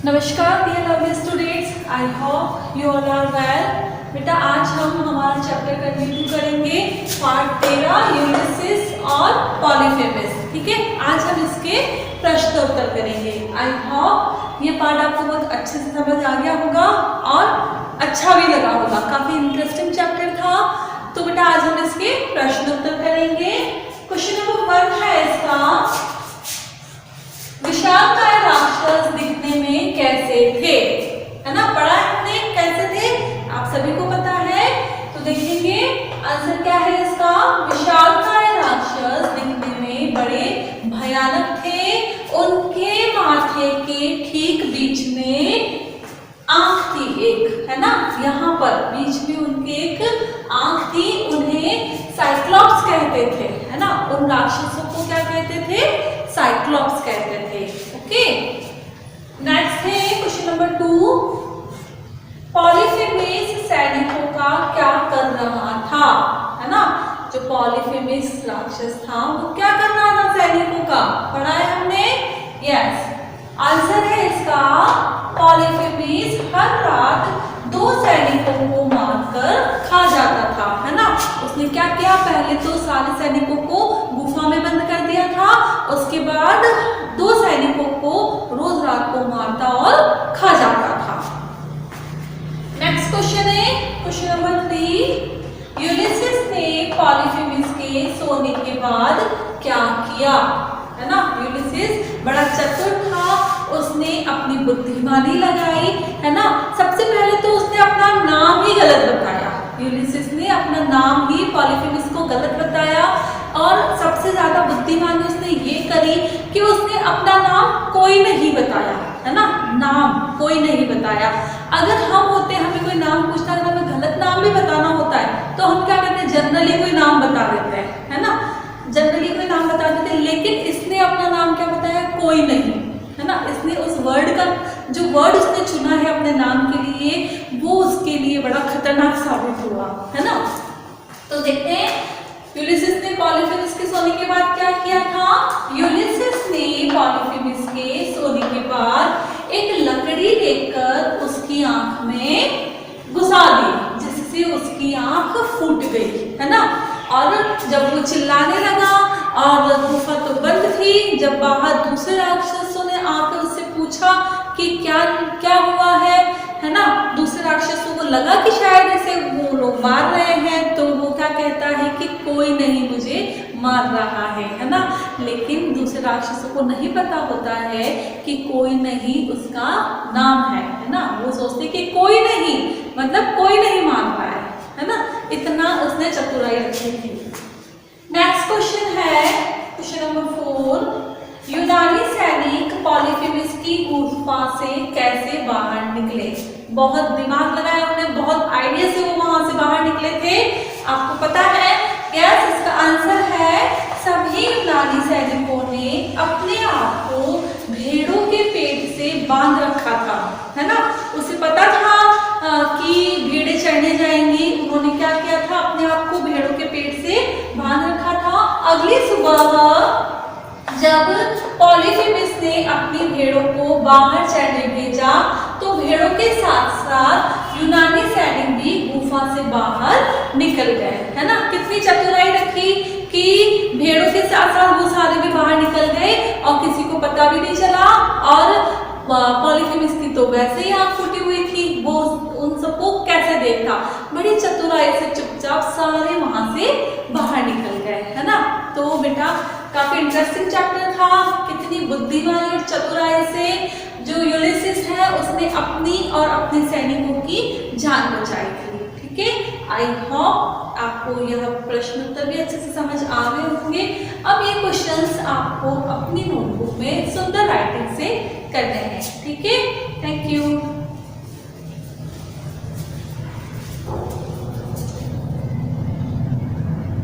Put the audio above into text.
नमस्कार dear lovely students, I hope you all are well. बेटा आज हम हमारा चैप्टर कंटिन्यू करेंगे पार्ट 13 यूलिसिस और पॉलीफेमिस। ठीक है, आज हम इसके प्रश्नोत्तर करेंगे। आई होप ये पार्ट आपको बहुत अच्छे से समझ आ गया होगा और अच्छा भी लगा होगा। काफी इंटरेस्टिंग चैप्टर था। तो बेटा आज हम इसके प्रश्नोत्तर करेंगे। क्वेश्चन नंबर 1 है इसका, विशालकाय राक्षस दिखने में कैसे थे? है ना, पढ़ा है हमने कैसे थे, आप सभी को पता है। तो देखेंगे आंसर क्या है इसका। विशालकाय राक्षस दिखने में बड़े भयानक थे। उनके माथे के ठीक बीच में आंख थी एक, है ना, यहाँ पर बीच में उनके एक आंख थी। उन्हें साइक्लॉप्स कहते थे, है ना। उन राक्षसों को क्या कहते थे? साइक्लॉप्स कहते थे। ओके, नेक्स्ट है क्वेश्चन नंबर 2। पॉलीफेमिस सैनिकों का क्या कर रहा था? है ना, जो पॉलीफेमिस राक्षस था वो क्या कर रहा था सैनिकों का? पढ़ा है हमने। यस, आंसर है इसका, पॉलीफेमिस हर रात 2 सैनिकों को मारकर खा जाता था। है ना, उसने क्या किया? पहले तो सारे सैनिकों को गुफा में बंद कर दिया था, उसके बाद 2 सैनिकों को रोज रात को मारता और खा जाता था। नेक्स्ट क्वेश्चन है क्वेश्चन नंबर 3। यूलिसिस ने पॉलीफेमिस के सोने के बाद क्या किया? है ना, यूलिसिस बड़ा चतुर था, उसने अपनी बुद्धिमानी लगाई। है ना, सबसे पहले तो उसने अपना नाम ही गलत बताया। यूलिसिस ने अपना नाम ही पॉलीफेमिस को गलत बताया और सबसे ज्यादा बुद्धिमानी उसने ये करी कि उसने अपना नाम कोई नहीं बताया। है ना, नाम कोई नहीं बताया। अगर हम होते, हमें कोई नाम पूछता है, हमें गलत नाम भी बताना होता है तो हम क्या करते हैं? जनरली कोई नाम बता देते हैं, है ना, जनरली कोई नाम बता देते हैं। लेकिन इसने अपना नाम क्या बताया? कोई नहीं। है ना, इसने उस वर्ड का जो वर्ड उसने चुना है अपने नाम के लिए, वो उसके लिए बड़ा खतरनाक साबित हुआ। है ना, तो देखते हैं यूलिसिस ने पॉलीफेमिस के सोने के बाद क्या किया था। यूलिसिस ने पॉलीफेमिस के सोने के बाद एक लकड़ी लेकर उसकी आंख में घुसा दी, जिससे उसकी आंख फूट गई। है ना, और जब वो चिल्लाने लगा और गुफा तो बंद थी, जब बाहर दूसरे राक्षसों ने आकर उससे पूछा कि क्या क्या हुआ है ना, दूसरे राक्षसों को लगा कि शायद इसे वो लोग मार रहे हैं, तो वो क्या कहता है कि कोई नहीं मुझे मार रहा है ना। लेकिन दूसरे राक्षसों को नहीं पता होता है कि कोई नहीं उसका नाम है ना। वो सोचते कि कोई नहीं मतलब कोई नहीं मार रहा है ना। इतना उसने चतुराई रखी थी। नेक्स्ट क्वेश्चन है क्वेश्चन नंबर 4। यूनानी सैनिक पॉलीफेमिस की गुफा से कैसे बाहर निकले? बहुत दिमाग लगाया उन्होंने, बहुत आइडिया से वो वहां से बाहर निकले थे। आपको पता है? यस, इसका आंसर है सभी यूनानी सैनिकों ने अपने आप को भेड़ों के पेट से बांध रखा था। है ना, उसे पता था कि भेड़ें चढ़ने जाएंगी। उन्होंने क्या किया था? अपने आप को भेड़ों के पेट से बांध रखा था। अगली सुबह जब पॉलीफेमिस ने अपनी भेड़ों को बाहर चढ़ने भेजा तो भेड़ों के साथ साथ यूनानी सैनिक भी गुफा से बाहर निकल गए। है ना, कितनी चतुराई रखी कि भेड़ों के साथ साथ वो सारे भी बाहर निकल गए और किसी को पता भी नहीं चला। और पॉलीफेमिस की तो वैसे ही आंख फूटी हुई थी, वो उन सबको कैसे देखा? बड़ी चतुराई से चुपचाप सारे वहां से बाहर निकल गए। है ना, तो बेटा काफी इंटरेस्टिंग चैप्टर था। कितनी बुद्धिमानी और चतुराई से जो यूलिसिस है उसने अपनी और अपने सैनिकों की जान बचाई थी। ठीक है, आई होप आपको यह प्रश्न उत्तर भी अच्छे से समझ आ गए होंगे। अब ये क्वेश्चंस आपको अपनी नोटबुक में सुंदर राइटिंग से करने हैं। ठीक है, थैंक यू।